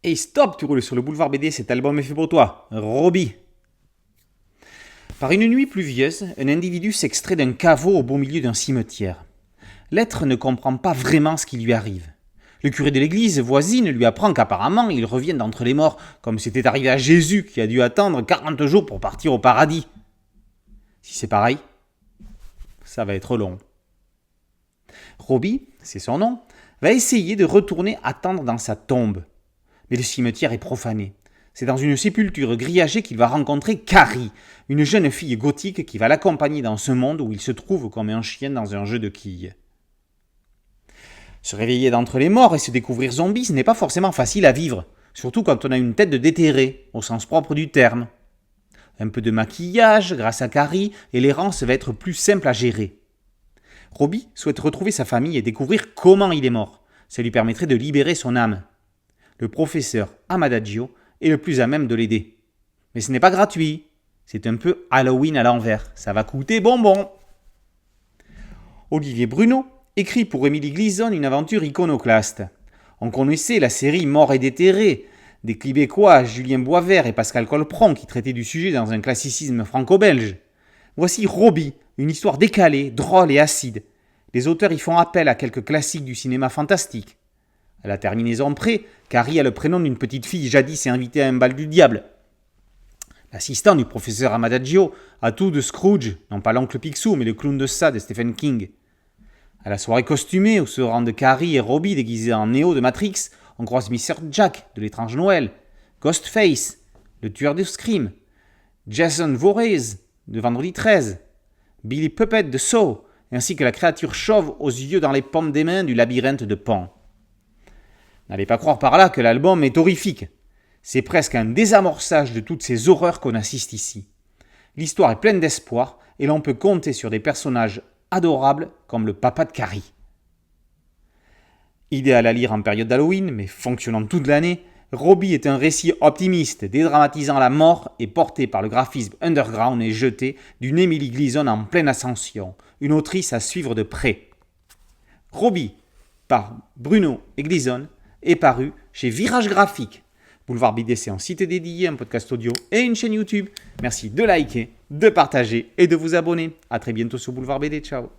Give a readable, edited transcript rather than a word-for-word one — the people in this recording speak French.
Hey stop, tu roules sur le boulevard BD, cet album est fait pour toi, Robbie. Par une nuit pluvieuse, un individu s'extrait d'un caveau au beau milieu d'un cimetière. L'être ne comprend pas vraiment ce qui lui arrive. Le curé de l'église voisine lui apprend qu'apparemment il revient d'entre les morts, comme c'était arrivé à Jésus qui a dû attendre 40 jours pour partir au paradis. Si c'est pareil, ça va être long. Robbie, c'est son nom, va essayer de retourner attendre dans sa tombe. Mais le cimetière est profané. C'est dans une sépulture grillagée qu'il va rencontrer Carrie, une jeune fille gothique qui va l'accompagner dans ce monde où il se trouve comme un chien dans un jeu de quilles. Se réveiller d'entre les morts et se découvrir zombie, ce n'est pas forcément facile à vivre, surtout quand on a une tête de déterré, au sens propre du terme. Un peu de maquillage, grâce à Carrie, et l'errance va être plus simple à gérer. Robbie souhaite retrouver sa famille et découvrir comment il est mort. Ça lui permettrait de libérer son âme. Le professeur Amadagio est le plus à même de l'aider. Mais ce n'est pas gratuit. C'est un peu Halloween à l'envers. Ça va coûter bonbon. Olivier Bruno écrit pour Émilie Gleason une aventure iconoclaste. On connaissait la série Mort et déterré des Québécois Julien Boisvert et Pascal Colpron qui traitaient du sujet dans un classicisme franco-belge. Voici Robbie, une histoire décalée, drôle et acide. Les auteurs y font appel à quelques classiques du cinéma fantastique. À la terminaison près, Carrie a le prénom d'une petite fille jadis invitée à un bal du diable. L'assistant du professeur Amadagio a tout de Scrooge, non pas l'oncle Picsou, mais le clown de ça de Stephen King. À la soirée costumée où se rendent Carrie et Robbie déguisés en Néo de Matrix, on croise Mr. Jack de l'étrange Noël, Ghostface, le tueur de Scream, Jason Voorhees de Vendredi 13, Billy Puppet de Saw, ainsi que la créature chauve aux yeux dans les pommes des mains du labyrinthe de Pan. N'allez pas croire par là que l'album est horrifique. C'est presque un désamorçage de toutes ces horreurs qu'on assiste ici. L'histoire est pleine d'espoir et l'on peut compter sur des personnages adorables comme le papa de Carrie. Idéal à lire en période d'Halloween, mais fonctionnant toute l'année, Robbie est un récit optimiste, dédramatisant la mort et porté par le graphisme underground et jeté d'une Émilie Gleason en pleine ascension, une autrice à suivre de près. Robbie, par Bruno et Gleason, est paru chez Virage Graphique. Boulevard BD, c'est un site dédié, un podcast audio et une chaîne YouTube. Merci de liker, de partager et de vous abonner. A très bientôt sur Boulevard BD. Ciao.